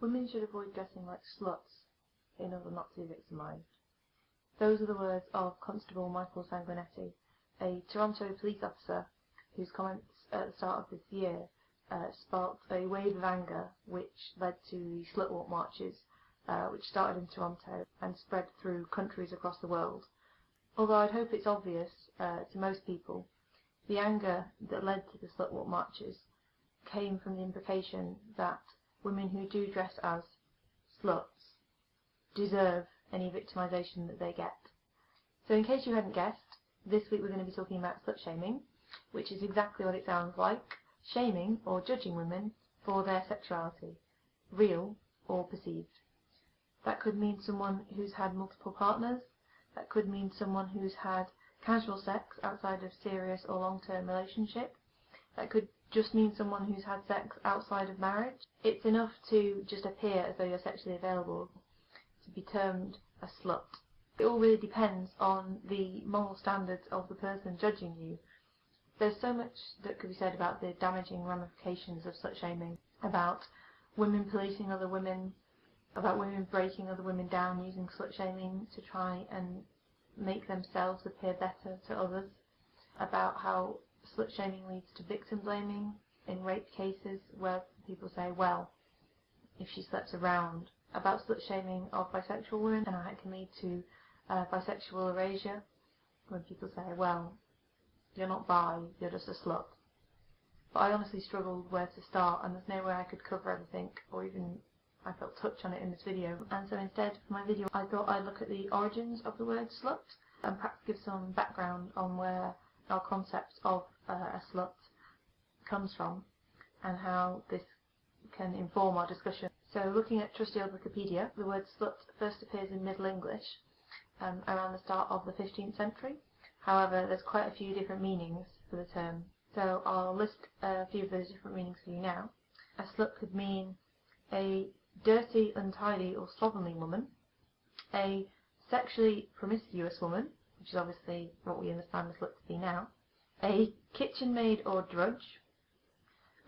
Women should avoid dressing like sluts in order not to be victimised. Those are the words of Constable Michael Sanguinetti, a Toronto police officer whose comments at the start of this year sparked a wave of anger which led to the slut walk marches, which started in Toronto and spread through countries across the world. Although I'd hope it's obvious to most people, the anger that led to the slut walk marches came from the implication that women who do dress as sluts deserve any victimisation that they get. So in case you hadn't guessed, this week we're going to be talking about slut-shaming, which is exactly what it sounds like, shaming or judging women for their sexuality, real or perceived. That could mean someone who's had multiple partners, that could mean someone who's had casual sex outside of serious or long-term relationship, that could just mean someone who's had sex outside of marriage. It's enough to just appear as though you're sexually available to be termed a slut. It all really depends on the moral standards of the person judging you. There's so much that could be said about the damaging ramifications of slut-shaming, about women policing other women, about women breaking other women down using slut-shaming to try and make themselves appear better to others, about how slut-shaming leads to victim blaming in rape cases where people say, well, if she slept around, about slut-shaming of bisexual women and how it can lead to bisexual erasure when people say, well, you're not bi, you're just a slut. But I honestly struggled where to start, and there's no way I could cover everything or even I felt touch on it in this video, and so instead for my video I thought I'd look at the origins of the word slut and perhaps give some background on where our concept of a slut comes from and how this can inform our discussion. So looking at trusty old Wikipedia, the word slut first appears in Middle English around the start of the 15th century. However, there's quite a few different meanings for the term, so I'll list a few of those different meanings for you now. A slut could mean a dirty, untidy or slovenly woman, a sexually promiscuous woman, which is obviously what we understand a slut to be now, a kitchen maid or drudge,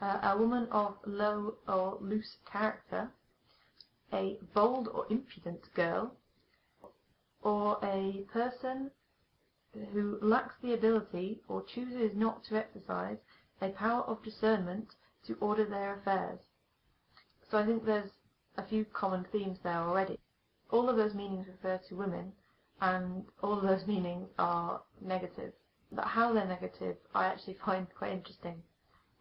a woman of low or loose character, a bold or impudent girl, or a person who lacks the ability or chooses not to exercise a power of discernment to order their affairs. So I think there's a few common themes there already. All of those meanings refer to women, and all of those meanings are negative. But how they're negative I actually find quite interesting.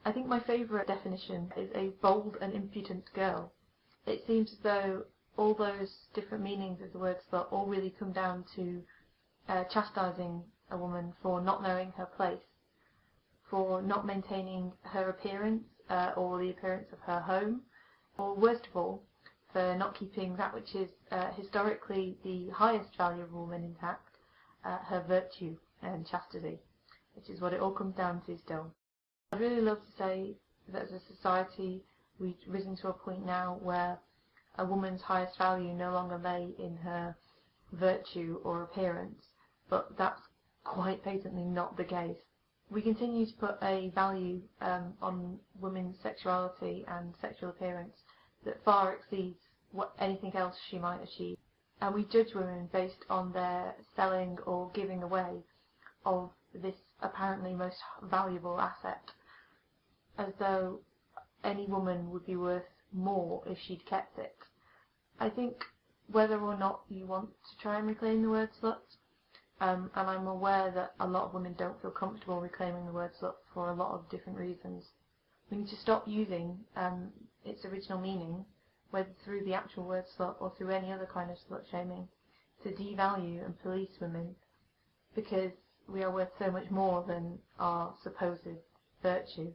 I think my favourite definition is a bold and impudent girl. It seems as though all those different meanings of the word slut all really come down to chastising a woman for not knowing her place, for not maintaining her appearance or the appearance of her home, or worst of all, for not keeping that which is historically the highest value of a woman intact, her virtue and chastity, which is what it all comes down to still. I'd really love to say that as a society we've risen to a point now where a woman's highest value no longer lay in her virtue or appearance, but that's quite patently not the case. We continue to put a value on women's sexuality and sexual appearance that far exceeds what anything else she might achieve. And we judge women based on their selling or giving away of this apparently most valuable asset, as though any woman would be worth more if she'd kept it. I think whether or not you want to try and reclaim the word slut, and I'm aware that a lot of women don't feel comfortable reclaiming the word slut for a lot of different reasons, we need to stop using its original meaning, whether through the actual word slut or through any other kind of slut shaming, to devalue and police women, because we are worth so much more than our supposed virtue.